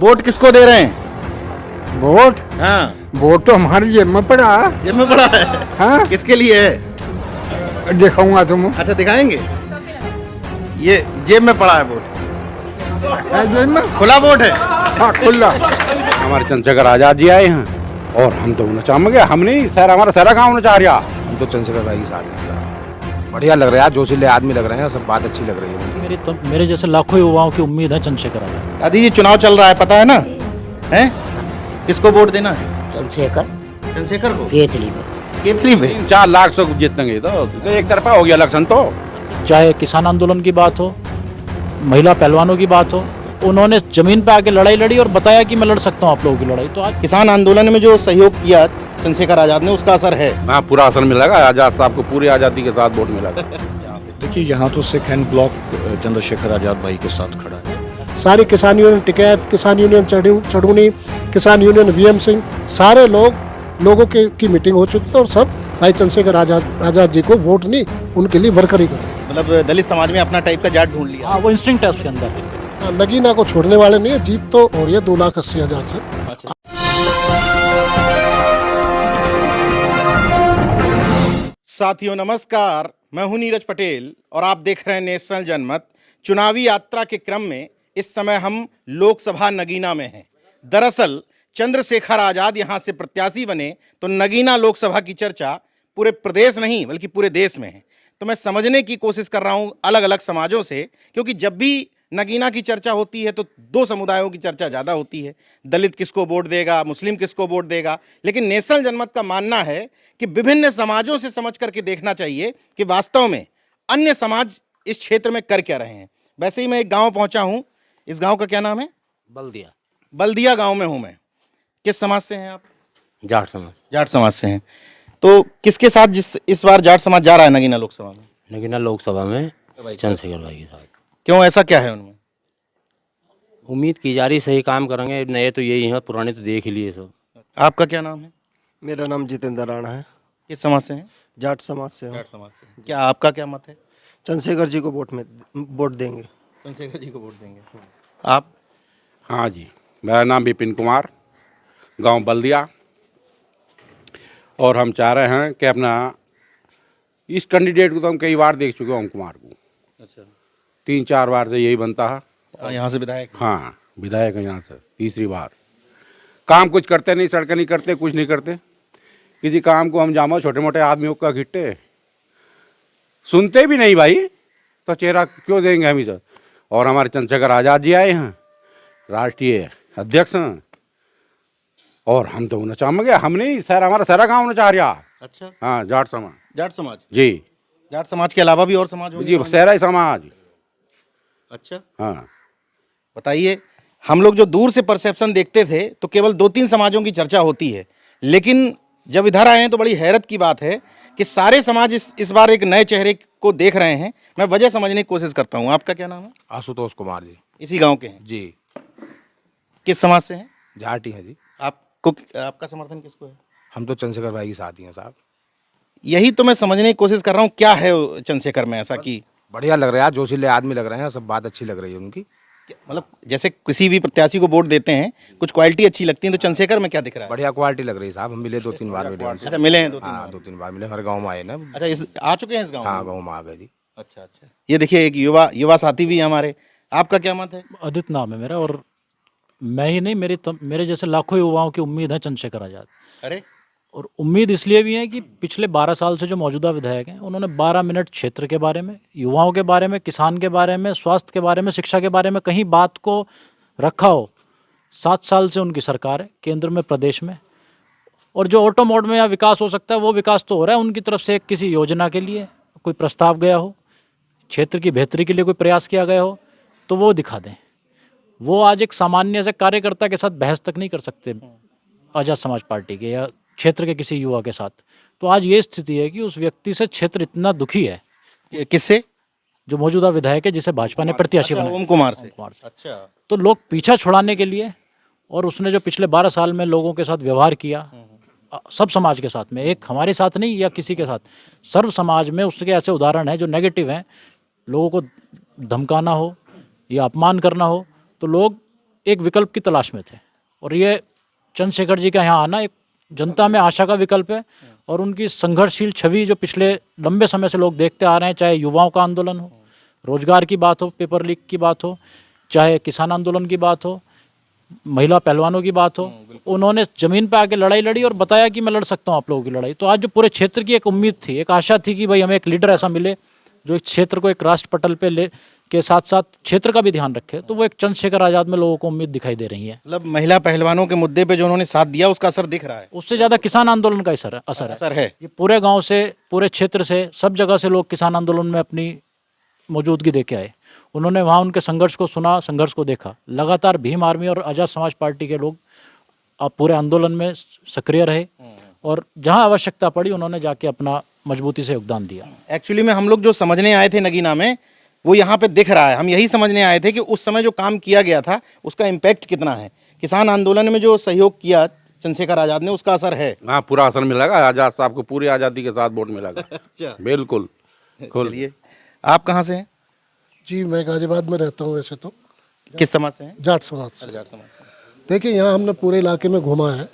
Vote किसको दे रहे हैं? वोट हाँ, वोट तो हमारी जेब में पड़ा है। जेब में पड़ा है। हाँ किसके लिए है? दिखाऊंगा तुम। अच्छा, दिखाएंगे। ये जेब में पड़ा है वोट, है जेब में? खुला वोट है। हाँ खुला। हमारे चंद्रशेखर आजाद जी आए हैं और हम तो उन्हें चाहेंगे, हम नहीं सर, हमारा सारा गाँव उन्हें चाह रहा। हम तो चंद्रशेखर भाई के साथ हैं। बढ़िया लग रहा है, जोशीले आदमी लग रहे हैं, सब बात अच्छी लग रही है। मेरे जैसे लाखों युवाओं की उम्मीद है चंद्रशेखर आजाद। दादी जी, चुनाव चल रहा है, पता है ना? हैं? किसको वोट देना है? चंद्रशेखर को। केतली में 4 लाख से जीतेंगे तो एक तरफा हो गया इलेक्शन। तो चाहे किसान आंदोलन की बात हो, महिला पहलवानों की बात हो, उन्होंने जमीन पे आके लड़ाई लड़ी और बताया कि मैं लड़ सकता हूँ आप लोगों की लड़ाई। तो आज किसान आंदोलन में जो सहयोग किया चंद्रशेखर आजाद ने, उसका असर है। हाँ, पूरा असर मिलेगा। आजाद साहब को पूरी आज़ादी के साथ वोट मिलेगा। देखिए, यहाँ तो सिख हैंड ब्लॉक चंद्रशेखर आजाद भाई के साथ खड़ा है। सारी किसान यूनियन टिकैत, किसान यूनियन चढ़ूनी, किसान यूनियन वीएम सिंह, सारे लोगों की मीटिंग हो चुकी है और सब भाई चंद्रशेखर आजाद जी को वोट नहीं, उनके लिए वर्कर ही कर रहे हैं। मतलब दलित समाज में अपना टाइप का जाट ढूंढ लिया। हाँ, वो इंस्टिंक्ट है उसके अंदर। नगीना को छोड़ने वाले नहीं है। जीत तो हो रही है 2,80,000 से। साथियों नमस्कार, मैं हूं नीरज पटेल और आप देख रहे हैं नेशनल जनमत। चुनावी यात्रा के क्रम में इस समय हम लोकसभा नगीना में हैं। दरअसल चंद्रशेखर आजाद यहां से प्रत्याशी बने तो नगीना लोकसभा की चर्चा पूरे प्रदेश नहीं बल्कि पूरे देश में है। तो मैं समझने की कोशिश कर रहा हूं अलग अलग समाजों से, क्योंकि जब भी नगीना की चर्चा होती है तो 2 समुदायों की चर्चा ज़्यादा होती है। दलित किसको वोट देगा, मुस्लिम किसको वोट देगा। लेकिन नेशनल जनमत का मानना है कि विभिन्न समाजों से समझ करके देखना चाहिए कि वास्तव में अन्य समाज इस क्षेत्र में कर क्या रहे हैं। वैसे ही मैं एक गांव पहुंचा हूं। इस गांव का क्या नाम है? बल्दिया गांव में हूं मैं। किस समाज से हैं आप? जाट समाज। जाट समाज से हैं। तो किसके साथ इस बार जाट समाज जा रहा है नगीना लोकसभा में? नगीना लोकसभा में चंद्रशेखर भाई के साथ। क्यों, ऐसा क्या है उनमें? उम्मीद की जा रही सही काम करेंगे। नए तो यही हैं, पुराने तो देख ही लिए सब। आपका क्या नाम है? मेरा नाम जितेंद्र राणा है। किस समाज से हैं? जाट समाज से हूँ। जाट समाज से। क्या आपका क्या मत है? चंद्रशेखर जी को वोट देंगे। चंद्रशेखर जी को वोट देंगे। आप? हाँ जी, मेरा नाम विपिन कुमार, गांव बल्दिया। और हम चाह रहे हैं कि अपना इस कैंडिडेट को तो हम कई बार देख चुके हैं, ओम कुमार को। अच्छा, 3-4 बार से यही बनता है। यहाँ से विधायक? हाँ, विधायक है यहाँ से, तीसरी बार। काम कुछ करते नहीं, सड़कें नहीं करते, कुछ नहीं करते। किसी काम को हम जामो छोटे मोटे आदमियों का घिट्टे सुनते भी नहीं भाई, तो चेहरा क्यों देंगे हम ही सर। और हमारे चंद्रशेखर आजाद जी आए हैं, राष्ट्रीय अध्यक्ष हैं, और हम तो उन्हें चाहेंगे, हम नहीं सर, हमारा सारा गाँव उन्हें चाह रहा। अच्छा, हाँ, जाट समाज। जाट समाज जी, जाट समाज के अलावा भी और समाज होंगे? जी, सहरा समाज। अच्छा, हाँ, बताइए। हम लोग जो दूर से परसेप्शन देखते थे तो केवल 2-3 समाजों की चर्चा होती है, लेकिन जब इधर आए हैं तो बड़ी हैरत की बात है कि सारे समाज इस बार एक नए चेहरे को देख रहे हैं। मैं वजह समझने की कोशिश करता हूँ। आपका क्या नाम है? आशुतोष कुमार जी। इसी गांव के हैं? जी, किस समाज से हैं? जाट ही है जी। आपका समर्थन किसको है? हम तो चंद्रशेखर भाई के साथ ही हैं साहब। यही तो मैं समझने की कोशिश कर रहा हूँ, क्या है चंद्रशेखर में ऐसा कि बढ़िया लग रहा है, जोशीले आदमी लग रहे हैं, सब बात अच्छी लग रही है उनकी। मतलब जैसे किसी भी प्रत्याशी को वोट देते हैं, कुछ क्वालिटी अच्छी लगती है, तो चंद्रशेखर में क्या दिख रहा है? बढ़िया क्वालिटी लग रही है साहब। हम मिले 2-3 बार मिले उनसे। अच्छा, मिले हैं 2-3 हाँ, बार? 2-3 बार मिले, हर गाँव में आए ना। अच्छा, आ चुके हैं इस गाँव? हाँ, गाँव में आ गए जी। अच्छा अच्छा। ये देखिए, एक युवा साथी भी है हमारे। आपका क्या मत है? आदित्य नाम है मेरा, और मैं ही नहीं, मेरे जैसे लाखों युवाओं की उम्मीद है चंद्रशेखर आजाद। अरे, और उम्मीद इसलिए भी है कि पिछले 12 साल से जो मौजूदा विधायक हैं, उन्होंने 12 मिनट क्षेत्र के बारे में, युवाओं के बारे में, किसान के बारे में, स्वास्थ्य के बारे में, शिक्षा के बारे में कहीं बात को रखा हो। 7 साल से उनकी सरकार है केंद्र में, प्रदेश में, और जो ऑटो मोड में या विकास हो सकता है वो विकास तो हो रहा है। उनकी तरफ से किसी योजना के लिए कोई प्रस्ताव गया हो, क्षेत्र की बेहतरी के लिए कोई प्रयास किया गया हो, तो वो दिखा दें। वो आज एक सामान्य से कार्यकर्ता के साथ बहस तक नहीं कर सकते आज़ाद समाज पार्टी के या क्षेत्र के किसी युवा के साथ। तो आज ये स्थिति है कि उस व्यक्ति से क्षेत्र इतना दुखी है। किससे? जो मौजूदा विधायक है जिसे भाजपा ने प्रत्याशी बनाया, ओम कुमार से। अच्छा, तो लोग पीछा छुड़ाने के लिए, और उसने जो पिछले 12 साल में लोगों के साथ व्यवहार किया, सब समाज के साथ में, एक हमारे साथ नहीं या किसी के साथ, सर्व समाज में उसके ऐसे उदाहरण हैं जो नेगेटिव हैं। लोगों को धमकाना हो या अपमान करना हो तो लोग एक विकल्प की तलाश में थे, और ये चंद्रशेखर जी का यहाँ आना एक जनता में आशा का विकल्प है, और उनकी संघर्षशील छवि जो पिछले लंबे समय से लोग देखते आ रहे हैं, चाहे युवाओं का आंदोलन हो, रोजगार की बात हो, पेपर लीक की बात हो, चाहे किसान आंदोलन की बात हो, महिला पहलवानों की बात हो, उन्होंने जमीन पे आके लड़ाई लड़ी और बताया कि मैं लड़ सकता हूँ आप लोगों की लड़ाई। तो आज जो पूरे क्षेत्र की एक उम्मीद थी, एक आशा थी कि भाई हमें एक लीडर ऐसा मिले जो इस क्षेत्र को एक राष्ट्र पटल पे ले के साथ साथ क्षेत्र का भी ध्यान रखे, तो वो एक चंद्रशेखर आजाद में लोगों को उम्मीद दिखाई दे रही है। मतलब महिला पहलवानों के मुद्दे पे जो उन्होंने साथ दिया उसका असर दिख रहा है। उससे ज़्यादा किसान आंदोलन का असर है। ये पूरे गांव से, पूरे क्षेत्र से, सब जगह से लोग किसान आंदोलन में अपनी मौजूदगी दे के आए। उन्होंने वहाँ उनके संघर्ष को सुना, संघर्ष को देखा। लगातार भीम आर्मी और आज़ाद समाज पार्टी के लोग अब पूरे आंदोलन में सक्रिय रहे, और जहाँ आवश्यकता पड़ी उन्होंने जाके अपना मजबूती से योगदान दिया। एक्चुअली में हम लोग जो समझने आए थे नगीना में, वो यहाँ पे दिख रहा है। हम यही समझने आए थे कि उस समय जो काम किया गया था उसका इम्पैक्ट कितना है। किसान आंदोलन में जो सहयोग किया चंद्रशेखर आजाद ने, उसका असर है। हाँ, पूरा असर मिलेगा। आजाद साहब को पूरी आज़ादी के साथ वोट मिलेगा। अच्छा, बिल्कुल। चलिए, आप कहाँ से हैं? जी, मैं गाजियाबाद में रहता हूँ। वैसे तो किस समाज से हैं? जाट समाज से। देखिए, यहाँ हमने पूरे इलाके में घूमा है।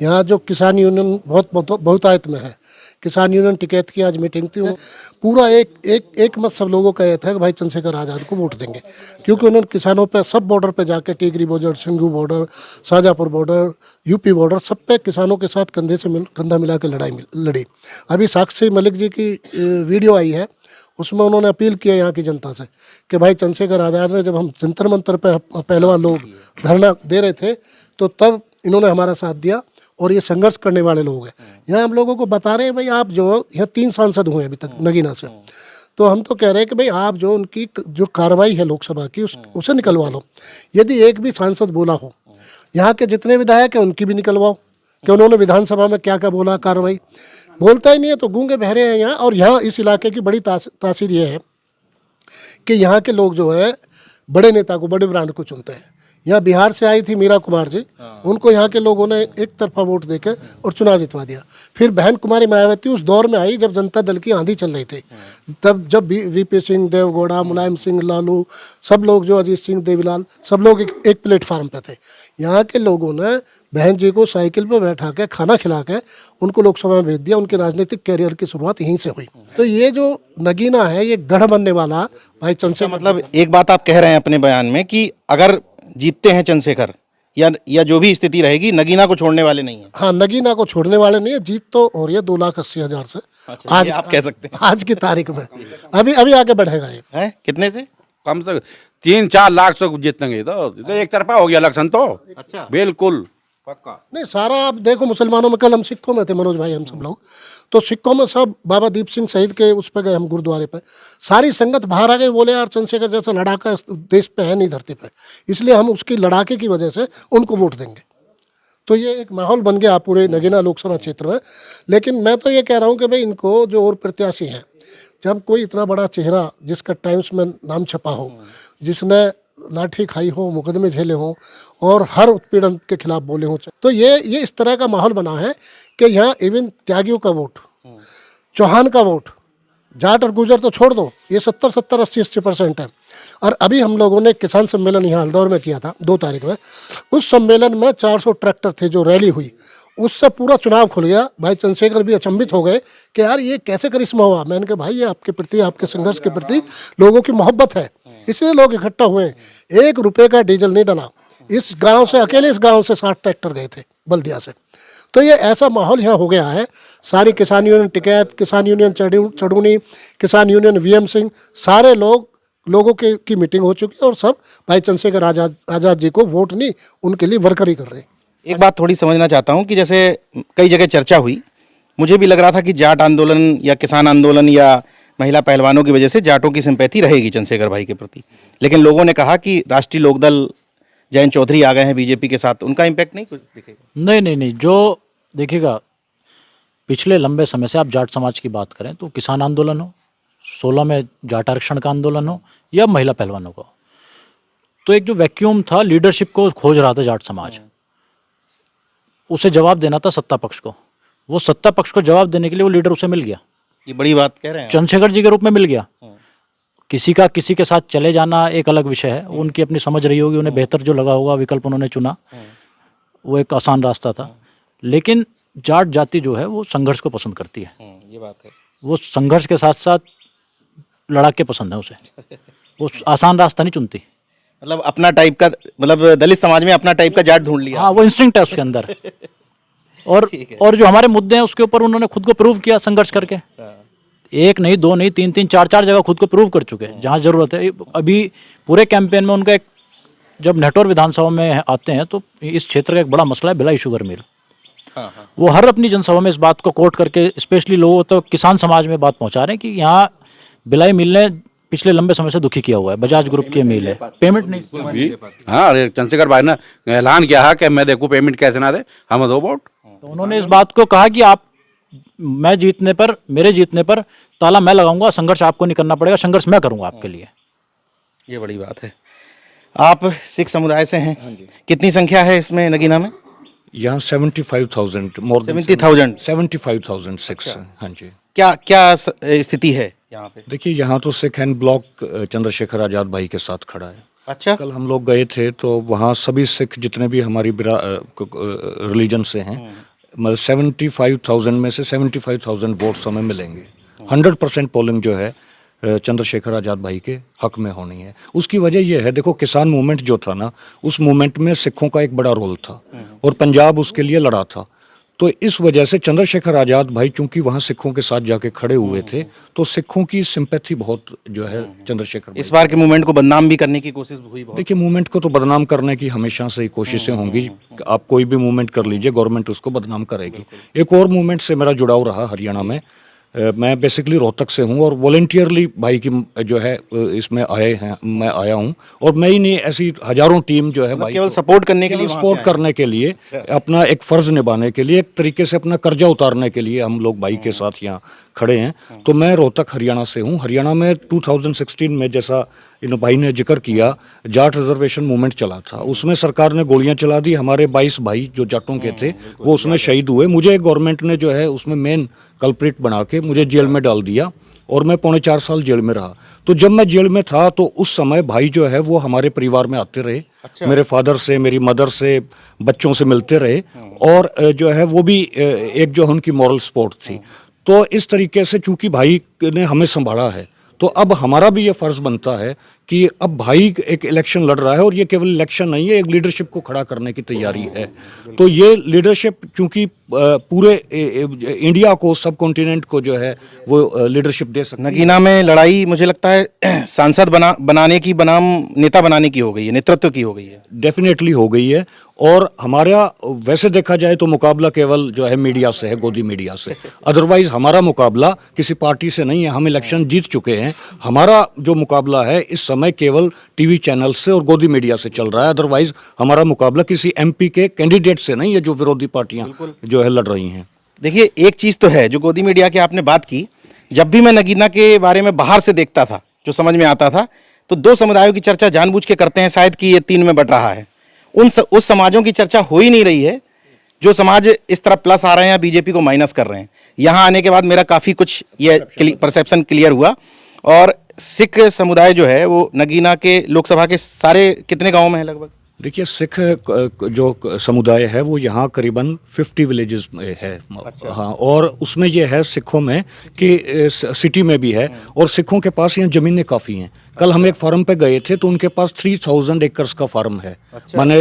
यहाँ जो किसान यूनियन बहुतायत में है, किसान यूनियन टिकैत की आज मीटिंग थी। पूरा एक मत सब लोगों का यह था कि भाई चंद्रशेखर आज़ाद को वोट देंगे, क्योंकि उन्होंने किसानों पे सब बॉर्डर पे जाके, Tikri border, Singhu border, Shajapur border, UP border, सब पे किसानों के साथ कंधे से कंधा मिला के लड़ी। अभी साक्षी मलिक जी की वीडियो आई है, उसमें उन्होंने अपील किया यहाँ की जनता से कि भाई चंद्रशेखर आज़ाद ने, जब हम जंतर मंतर पे पहलवान लोग धरना दे रहे थे, तो तब इन्होंने हमारा साथ दिया, और ये संघर्ष करने वाले लोग हैं। यहाँ हम लोगों को बता रहे हैं भाई, आप जो यहाँ 3 सांसद हुए अभी तक नगीना से, तो हम तो कह रहे हैं कि भाई आप जो उनकी जो कार्रवाई है लोकसभा की, उसे निकलवा लो। यदि एक भी सांसद बोला हो, यहाँ के जितने विधायक हैं उनकी भी निकलवाओ कि उन्होंने विधानसभा में क्या क्या बोला। कार्रवाई बोलता ही नहीं है, तो गूंगे बहरे हैं यहाँ। और यहाँ इस इलाके की बड़ी तासीर ये है कि यहाँ के लोग जो है बड़े नेता को, बड़े ब्रांड को चुनते हैं। यहाँ बिहार से आई थी मीरा कुमार जी, उनको यहाँ के लोगों ने एक तरफा वोट देकर और चुनाव जितवा दिया। फिर बहन कुमारी मायावती उस दौर में आई जब जनता दल की आंधी चल रही थी, तब जब वीपी सिंह, देवगौड़ा, मुलायम सिंह, लालू, सब लोग, जो अजीत सिंह, देवीलाल, सब लोग एक प्लेटफार्म पे थे। यहाँ के लोगों ने बहन जी को साइकिल पर बैठा के, खाना खिला के उनको लोकसभा में भेज दिया। उनके राजनीतिक कैरियर की शुरुआत यहीं से हुई। तो ये जो नगीना है, ये गढ़ बनने वाला भाई चंद्रशेखर। मतलब एक बात आप कह रहे हैं अपने बयान में कि अगर जीतते हैं चंद्रशेखर, या जो भी स्थिति रहेगी, नगीना को छोड़ने वाले नहीं है। हाँ, नगीना को छोड़ने वाले नहीं है। जीत तो हो रही है 2,80,000 से। अच्छा, आज आप कह सकते हैं आज की तारीख में अभी आगे बढ़ेगा ये। हैं? कितने से? कम से 3-4 लाख से जीतेंगे तो एक तरफा हो गया इलेक्शन तो। अच्छा, बिल्कुल पक्का। नहीं, सारा आप देखो, मुसलमानों में, कल हम सिखों में थे, मनोज भाई, हम सब लोग, तो सिखों में सब बाबा दीप सिंह शहीद के उस पर गए हम, गुरुद्वारे पे। सारी संगत बाहर आ गई, बोले यार चंद्रशेखर जैसा लड़ाका इस देश पे है नहीं, धरती पे, इसलिए हम उसकी लड़ाके की वजह से उनको वोट देंगे। तो ये एक माहौल बन गया पूरे नगीना लोकसभा क्षेत्र में। लेकिन मैं तो ये कह रहा हूँ कि भाई इनको जो और प्रत्याशी हैं, जब कोई इतना बड़ा चेहरा जिसका टाइम्स में नाम छपा हो, जिसने लाठी खाई हो, मुकदमे झेले हों और हर उत्पीड़न के खिलाफ बोले हों, तो ये इस तरह का माहौल बना है कि यहाँ इवन त्यागियों का वोट, चौहान का वोट, जाट और गुजर तो छोड़ दो, ये 70-70, 80% है। और अभी हम लोगों ने किसान सम्मेलन यहाँ हल्दौर में किया था 2 तारीख में। उस सम्मेलन में 400 ट्रैक्टर थे, जो रैली हुई, उससे पूरा चुनाव खुल गया। भाई चंद्रशेखर भी अचंभित हो गए कि यार ये कैसे करिश्मा हुआ। मैंने कहा भाई, ये आपके प्रति, आपके संघर्ष के प्रति लोगों की मोहब्बत है, इसलिए लोग इकट्ठा हुए। 1 रुपये का डीजल नहीं डला। इस गांव से, अकेले इस गांव से 60 ट्रैक्टर गए थे बल्दिया से। तो ये ऐसा माहौल यहाँ हो गया है। सारी किसान यूनियन टिकैत, किसान यूनियन चढ़ूनी, किसान यूनियन वीएम सिंह, सारे लोगों की मीटिंग हो चुकी है, और सब भाई चंद्रशेखर आजाद जी को वोट नहीं, उनके लिए वर्कर ही कर रहे हैं। एक बात थोड़ी समझना चाहता हूँ कि जैसे कई जगह चर्चा हुई, मुझे भी लग रहा था कि जाट आंदोलन या किसान आंदोलन या महिला पहलवानों की वजह से जाटों की सिंपैथी रहेगी चंद्रशेखर भाई के प्रति, लेकिन लोगों ने कहा कि राष्ट्रीय लोकदल जयंत चौधरी आ गए हैं बीजेपी के साथ, उनका इम्पैक्ट नहीं कुछ दिखेगा? नहीं, जो देखिएगा, पिछले लंबे समय से आप जाट समाज की बात करें तो किसान आंदोलन हो, 16 में जाट आरक्षण का आंदोलन हो, या महिला पहलवानों का, तो एक जो वैक्यूम था, लीडरशिप को खोज रहा था जाट समाज, उसे जवाब देना था सत्ता पक्ष को। वो सत्ता पक्ष को जवाब देने के लिए वो लीडर उसे मिल गया। ये बड़ी बात कह रहे हैं। चंद्रशेखर जी के रूप में मिल गया। किसी का किसी के साथ चले जाना एक अलग विषय है, उनकी अपनी समझ रही होगी, उन्हें बेहतर जो लगा होगा विकल्प उन्होंने चुना, वो एक आसान रास्ता था। लेकिन जाट जाति जो है वो संघर्ष को पसंद करती है, ये बात है। वो संघर्ष के साथ साथ लड़ाके पसंद है उसे, वो आसान रास्ता नहीं चुनती। मतलब अपना टाइप का, मतलब दलित समाज में अपना टाइप का जाट ढूंढ लिया। हाँ, वो इंस्टिंक्ट है उसके अंदर। और जो हमारे मुद्दे हैं उसके ऊपर उन्होंने खुद को प्रूव किया संघर्ष करके, एक नहीं, दो नहीं, तीन तीन, चार जगह खुद को प्रूव कर चुके हैं जहाँ जरूरत है। अभी पूरे कैंपेन में उनका एक, जब नेटौर विधानसभा में आते हैं तो इस क्षेत्र का एक बड़ा मसला है भिलाई शुगर मिल। वो हर अपनी जनसभा में इस बात को कोट करके स्पेशली लोगों तो किसान समाज में बात पहुंचा रहे हैं कि यहाँ भिलाई मिल ने पिछले लंबे समय से दुखी किया हुआ है, बजाज ग्रुप की मिल है, पेमेंट नहीं। हाँ, अरे चंद्रशेखर भाई ने ऐलान किया है कि मैं देखूँ पेमेंट कैसे ना दे, हम दो वोट। तो उन्होंने इस बात को कहा कि आप, मैं जीतने पर, मेरे जीतने पर ताला मैं लगाऊंगा, संघर्ष आपको नहीं करना पड़ेगा, संघर्ष मैं करूंगा आपके लिए। ये बड़ी बात है। आप सिख समुदाय से हैं, कितनी संख्या है इसमें नगीना में? यहाँ 75,000 मोर 70,000 75,000 सिक्स। हाँ जी। क्या क्या स्थिति है यहाँ पे? देखिए, यहाँ तो सिख हैंड ब्लॉक चंद्रशेखर आज़ाद भाई के साथ खड़ा है। अच्छा, कल हम लोग गए थे तो वहाँ सभी सिख जितने भी हमारी रिलीजन से हैं, मतलब 75,000 में से 75,000 वोट्स हमें मिलेंगे। 100% पोलिंग जो है चंद्रशेखर आज़ाद भाई के हक में होनी है। उसकी वजह यह है, देखो किसान मूवमेंट जो था ना, उस मूवमेंट में सिखों का एक बड़ा रोल था और पंजाब उसके लिए लड़ा था। तो इस वजह से चंद्रशेखर आज़ाद भाई चूंकि वहाँ सिखों के साथ जाके खड़े हुए थे, तो सिखों की सिंपैथी बहुत जो है चंद्रशेखर भाई। इस बार के मूवमेंट को बदनाम भी करने की कोशिश हुई बहुत। देखिए, मूवमेंट को तो बदनाम करने की हमेशा से ही कोशिशें होंगी। आप कोई भी मूवमेंट कर लीजिए, गवर्नमेंट उसको बदनाम करेगी। एक और मूवमेंट से मेरा जुड़ाव रहा हरियाणा में। मैं बेसिकली रोहतक से हूँ और वॉलंटियरली भाई की जो है इसमें आए हैं, मैं आया हूँ। और मैं ही नहीं, ऐसी हजारों टीम जो है भाई केवल सपोर्ट करने के लिए, सपोर्ट करने के लिए, अपना एक फर्ज निभाने के लिए, एक तरीके से अपना कर्जा उतारने के लिए हम लोग भाई के साथ यहाँ खड़े हैं। तो मैं रोहतक हरियाणा से हूँ। हरियाणा में 2016 में, जैसा इन भाई ने जिक्र किया, जाट रिजर्वेशन मूवमेंट चला था। उसमें सरकार ने गोलियां चला दी। हमारे 22 भाई जो जाटों के थे वो उसमें शहीद हुए। मुझे गवर्नमेंट ने जो है उसमें मेन कल्प्रिट बना के मुझे जेल में डाल दिया और मैं 4.25 साल जेल में रहा। तो जब मैं जेल में था तो उस समय भाई जो है वो हमारे परिवार में आते रहे। मेरे फादर से, मेरी मदर से, बच्चों से मिलते रहे और जो है वो भी एक जो उनकी मॉरल सपोर्ट थी। तो इस तरीके से चूंकि भाई ने हमें संभाला है, तो अब हमारा भी ये फर्ज बनता है कि अब भाई एक इलेक्शन लड़ रहा है और ये केवल इलेक्शन नहीं है, एक लीडरशिप को खड़ा करने की तैयारी है। तो ये लीडरशिप चूंकि पूरे इंडिया को, सब कॉन्टिनेंट को जो है वो लीडरशिप दे सकती है। नगीना में लड़ाई मुझे लगता है सांसद बनाने की बनाम नेता बनाने की हो गई है, नेतृत्व की हो गई है। डेफिनेटली हो गई है। और हमारा वैसे देखा जाए तो मुकाबला केवल जो है मीडिया से है, गोदी मीडिया से। अदरवाइज हमारा मुकाबला किसी पार्टी से नहीं है। हम इलेक्शन जीत चुके हैं। हमारा जो मुकाबला है इस समय केवल टीवी चैनल से और गोदी मीडिया से चल रहा है। अदरवाइज हमारा मुकाबला किसी एमपी के कैंडिडेट से नहीं है जो विरोधी पार्टियां जो है लड़ रही हैं। देखिए, एक चीज़ तो है जो गोदी मीडिया की आपने बात की, जब भी मैं नगीना के बारे में बाहर से देखता था, जो समझ में आता था, तो दो समुदायों की चर्चा जानबूझ के करते हैं शायद कि ये 3 में बट रहा है। उस समाजों की चर्चा हो ही नहीं रही है जो समाज इस तरह प्लस आ रहे हैं या बीजेपी को माइनस कर रहे हैं। यहाँ आने के बाद मेरा काफ़ी कुछ ये परसेप्शन क्लियर हुआ। और सिख समुदाय जो है वो नगीना के लोकसभा के सारे कितने गाँव में है लगभग? देखिए, सिख जो समुदाय है वो यहाँ करीबन 50 विलेजेस में है। अच्छा। हाँ, और उसमें ये है सिखों में कि सिटी में भी है और सिखों के पास यहाँ ज़मीनें काफ़ी हैं। कल हम एक फार्म पे गए थे तो उनके पास 3000 एकर्स का फार्म है। अच्छा। माने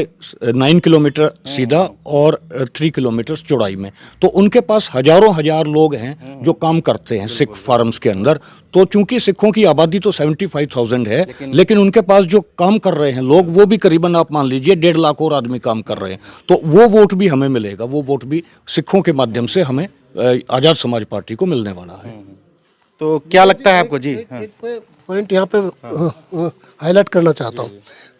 9 किलोमीटर सीधा और 3 किलोमीटर चौड़ाई में। तो उनके पास हजार लोग हैं जो काम करते हैं सिख फार्म्स के अंदर। तो चूंकि सिखों की आबादी तो 75,000 है, लेकिन उनके पास जो काम कर रहे हैं लोग वो भी करीबन आप मान लीजिए 1.5 लाख और आदमी काम कर रहे हैं। तो वो वोट भी हमें मिलेगा, वो वोट भी सिखों के माध्यम से हमें आज़ाद समाज पार्टी को मिलने वाला है। तो क्या लगता है आपको? जी हाँ। एक पॉइंट यहाँ पे हाईलाइट करना चाहता हूँ।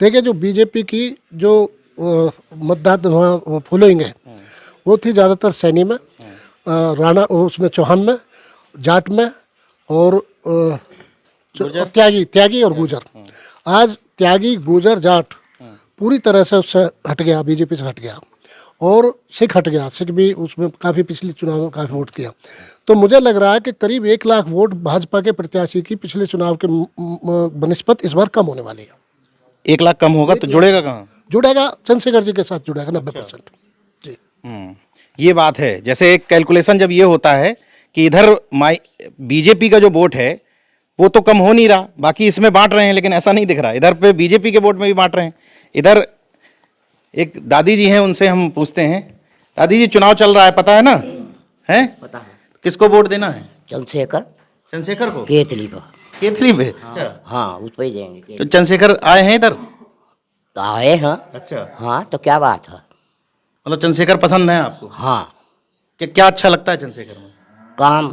देखिए, जो बीजेपी की जो मतदाता फॉलोइंग है वो थी ज़्यादातर सैनी में, राणा, उसमें चौहान में, जाट में और त्यागी और गुजर। आज त्यागी, गुजर, जाट पूरी तरह से उससे हट गया, बीजेपी से हट गया। और सिख हट गया, सिख भी उसमें काफ़ी पिछले चुनाव में काफ़ी वोट किया। तो मुझे लग रहा है कि करीब 1 लाख वोट भाजपा के प्रत्याशी की पिछले चुनाव के बनिस्बत इस बार कम होने वाली है। 1 लाख कम होगा तो जुड़ेगा कहाँ? जुड़ेगा, चंद्रशेखर जी के साथ जुड़ेगा 90%। जी, ये बात है। जैसे एक कैलकुलेशन जब ये होता है कि इधर बीजेपी का जो वोट है वो तो कम हो नहीं रहा, बाकी इसमें बांट रहे हैं, लेकिन ऐसा नहीं दिख रहा। इधर पे बीजेपी के वोट में भी बांट रहे हैं। इधर एक दादी जी हैं, उनसे हम पूछते हैं। दादी जी, चुनाव चल रहा है, पता है ना? है पता है। किसको वोट देना है? चंद्रशेखर चंद्रशेखर को? केतली पर। केतली पे? हाँ उस पर ही देंगे। तो चंद्रशेखर आए हैं इधर? तो आए हैं। अच्छा, हाँ तो क्या बात है। मतलब चंद्रशेखर पसंद है आपको? हाँ क्या अच्छा लगता है चंद्रशेखर में? काम।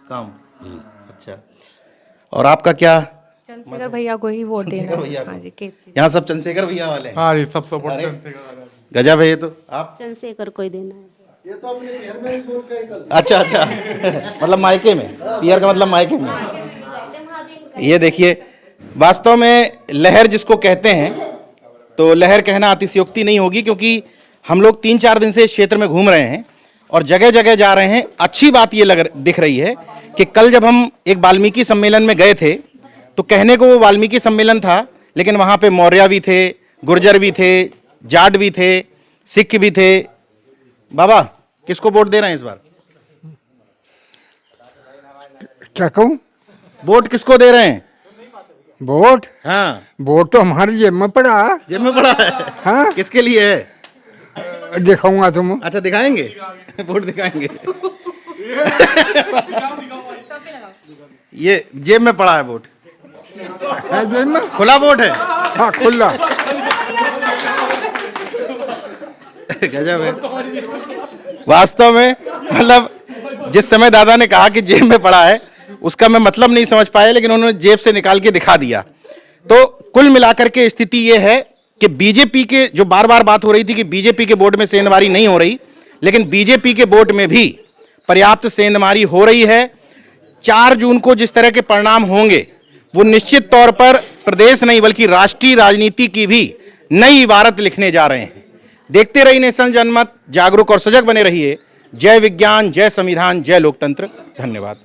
काम। अच्छा, और आपका क्या? चंद्रशेखर भैया को ही वोट देना भैया है। को। हाँ जी, केतली। यहाँ सब चंद्रशेखर भैया वाले हैं। हाँ, ये सब सपोर्ट अरे, चंद्रशेखर। गजब है ये तो। आप? चंद्रशेखर को ही देना है। अच्छा अच्छा मतलब मायके में, पीआर का मतलब मायके में। ये देखिए, वास्तव में लहर जिसको कहते हैं, तो लहर कहना अतिशयोक्ति नहीं होगी, क्योंकि हम लोग 3-4 दिन से इस क्षेत्र में घूम रहे हैं और जगह जगह जा रहे हैं। अच्छी बात ये दिख रही है कि कल जब हम एक वाल्मीकि सम्मेलन में गए थे तो कहने को वो वाल्मीकि सम्मेलन था, लेकिन वहाँ पे मौर्य भी थे, गुर्जर भी थे, जाट भी थे, सिख भी थे। बाबा, किसको वोट दे रहे हैं इस बार? क्या कहूँ? वोट किसको दे रहे हैं? वोट? हाँ, वोट तो हमारी जेब में पड़ा है। जेब में पड़ा है। हाँ। किसके लिए है? दिखाऊंगा तुम। अच्छा, दिखाएंगे? वोट दिखाएंगे। ये जेब में पड़ा है वोट? है जेब में? खुला वोट है? हाँ खुला। गजब है वास्तव में। मतलब जिस समय दादा ने कहा कि जेब में पड़ा है, उसका मैं मतलब नहीं समझ पाया, लेकिन उन्होंने जेब से निकाल के दिखा दिया। तो कुल मिलाकर के स्थिति यह है कि बीजेपी के, जो बार बार बात हो रही थी कि बीजेपी के वोट में सेंधमारी नहीं हो रही, लेकिन बीजेपी के वोट में भी पर्याप्त सेंधमारी हो रही है। 4 जून को जिस तरह के परिणाम होंगे वो निश्चित तौर पर प्रदेश नहीं बल्कि राष्ट्रीय राजनीति की भी नई इबारत लिखने जा रहे हैं। देखते रहिए नेशनल जनमत, जागरूक और सजग बने रहिए। जय विज्ञान, जय संविधान, जय लोकतंत्र। धन्यवाद।